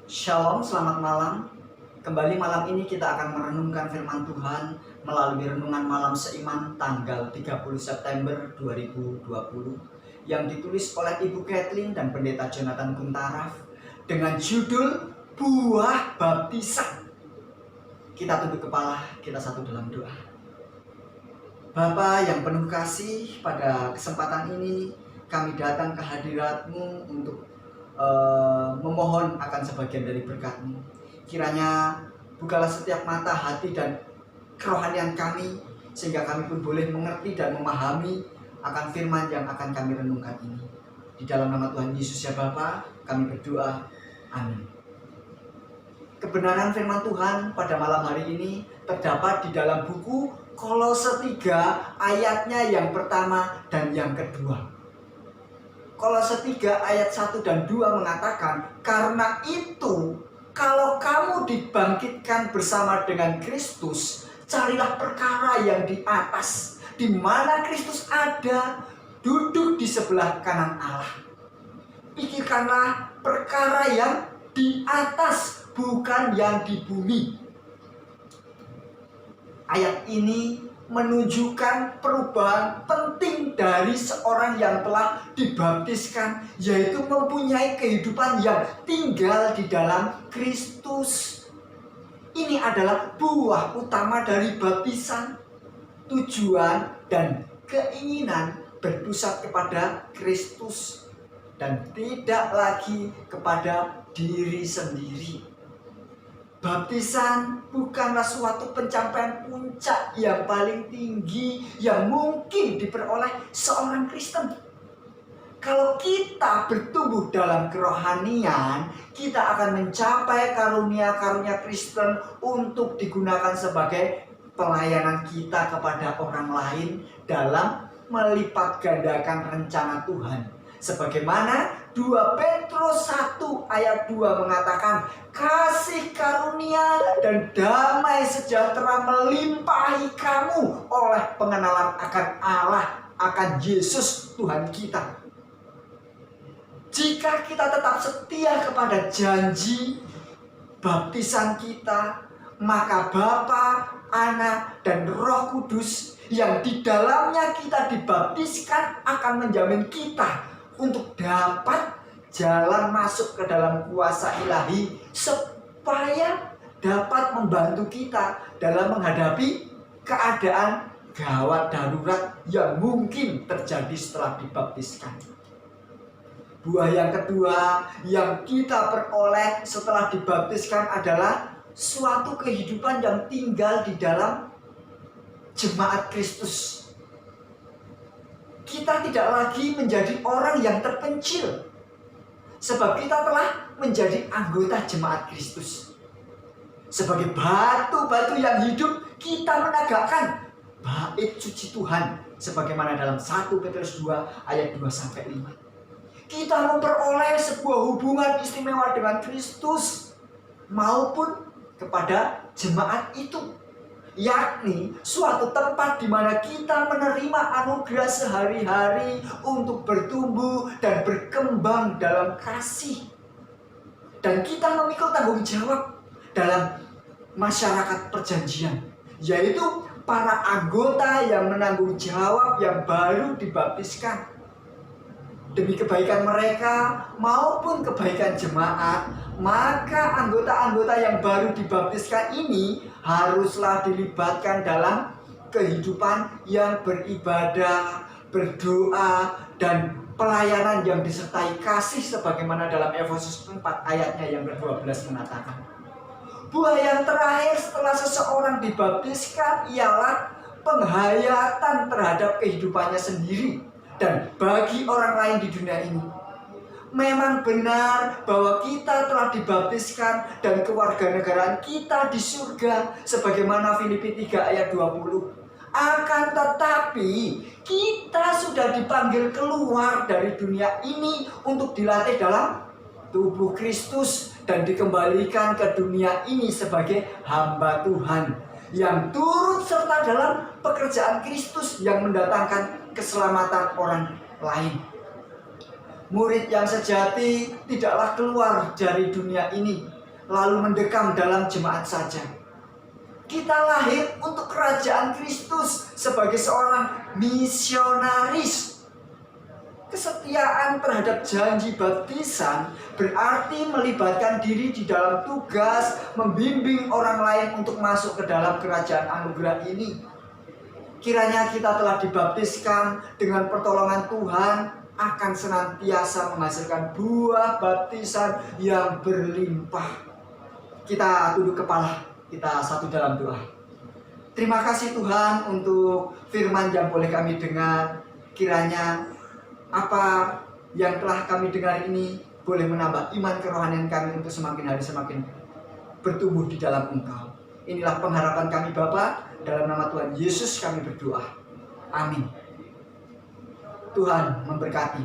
Shalom, selamat malam. Kembali malam ini kita akan merenungkan firman Tuhan melalui renungan malam seiman tanggal 30 September 2020 yang ditulis oleh Ibu Kathleen dan Pendeta Jonathan Kuntaraf dengan judul Buah Baptisan. Kita tunduk kepala, kita satu dalam doa. Bapa yang penuh kasih, pada kesempatan ini kami datang ke hadirat-Mu untuk memohon akan sebagian dari berkat-Mu. Kiranya bukalah setiap mata, hati, dan kerohanian kami, sehingga kami pun boleh mengerti dan memahami akan firman yang akan kami renungkan ini. Di dalam nama Tuhan Yesus ya Bapa, kami berdoa. Amin. Kebenaran firman Tuhan pada malam hari ini terdapat di dalam buku Kolose 3 ayatnya yang pertama dan yang kedua. Kolose 3 ayat 1 dan 2 mengatakan, karena itu kalau kamu dibangkitkan bersama dengan Kristus, carilah perkara yang di atas, di mana Kristus ada, duduk di sebelah kanan Allah. Pikirkanlah perkara yang di atas, bukan yang di bumi. Ayat ini menunjukkan perubahan penting dari seorang yang telah dibaptiskan, yaitu mempunyai kehidupan yang tinggal di dalam Kristus. Ini adalah buah utama dari baptisan. Tujuan dan keinginan berpusat kepada Kristus dan tidak lagi kepada diri sendiri. Baptisan bukanlah suatu pencapaian puncak yang paling tinggi yang mungkin diperoleh seorang Kristen. Kalau kita bertumbuh dalam kerohanian, kita akan mencapai karunia-karunia Kristen untuk digunakan sebagai pelayanan kita kepada orang lain dalam melipat gandakan rencana Tuhan. Sebagaimana 2 Petrus 1 ayat 2 mengatakan, kasih karunia dan damai sejahtera melimpahi kamu oleh pengenalan akan Allah, akan Yesus Tuhan kita. Jika kita tetap setia kepada janji baptisan kita, maka Bapa, Anak, dan Roh Kudus yang di dalamnya kita dibaptiskan akan menjamin kita untuk dapat jalan masuk ke dalam kuasa ilahi, supaya dapat membantu kita dalam menghadapi keadaan gawat darurat yang mungkin terjadi setelah dibaptiskan. Buah yang kedua yang kita peroleh setelah dibaptiskan adalah suatu kehidupan yang tinggal di dalam jemaat Kristus. Kita tidak lagi menjadi orang yang terpencil, sebab kita telah menjadi anggota jemaat Kristus. Sebagai batu-batu yang hidup, kita menegakkan bait suci Tuhan, sebagaimana dalam 1 Petrus 2 ayat 2-5. Kita memperoleh sebuah hubungan istimewa dengan Kristus maupun kepada jemaat itu, yakni suatu tempat di mana kita menerima anugerah sehari-hari untuk bertumbuh dan berkembang dalam kasih. Dan kita memikul tanggung jawab dalam masyarakat perjanjian, yaitu para anggota yang menanggung jawab yang baru dibaptiskan. Demi kebaikan mereka maupun kebaikan jemaat, maka anggota-anggota yang baru dibaptiskan ini haruslah dilibatkan dalam kehidupan yang beribadah, berdoa, dan pelayanan yang disertai kasih, sebagaimana dalam Efesus 4 ayatnya yang ke-12 mengatakan. Buah yang terakhir setelah seseorang dibaptiskan ialah penghayatan terhadap kehidupannya sendiri dan bagi orang lain di dunia ini. Memang benar bahwa kita telah dibaptiskan dan kewarganegaraan kita di surga, sebagaimana Filipi 3 ayat 20. Akan tetapi kita sudah dipanggil keluar dari dunia ini untuk dilatih dalam tubuh Kristus dan dikembalikan ke dunia ini sebagai hamba Tuhan yang turut serta dalam pekerjaan Kristus yang mendatangkan keselamatan orang lain. Murid yang sejati tidaklah keluar dari dunia ini, lalu mendekam dalam jemaat saja. Kita lahir untuk kerajaan Kristus sebagai seorang misionaris. Kesetiaan terhadap janji baptisan berarti melibatkan diri di dalam tugas membimbing orang lain untuk masuk ke dalam kerajaan anugerah ini. Kiranya kita telah dibaptiskan dengan pertolongan Tuhan akan senantiasa menghasilkan buah baptisan yang berlimpah. Kita tunduk kepala, kita satu dalam doa. Terima kasih Tuhan untuk firman yang boleh kami dengar. Kiranya apa yang telah kami dengar ini boleh menambah iman kerohanian kami untuk semakin hari semakin bertumbuh di dalam Engkau. Inilah pengharapan kami Bapa, dalam nama Tuhan Yesus kami berdoa. Amin. Tuhan memberkati.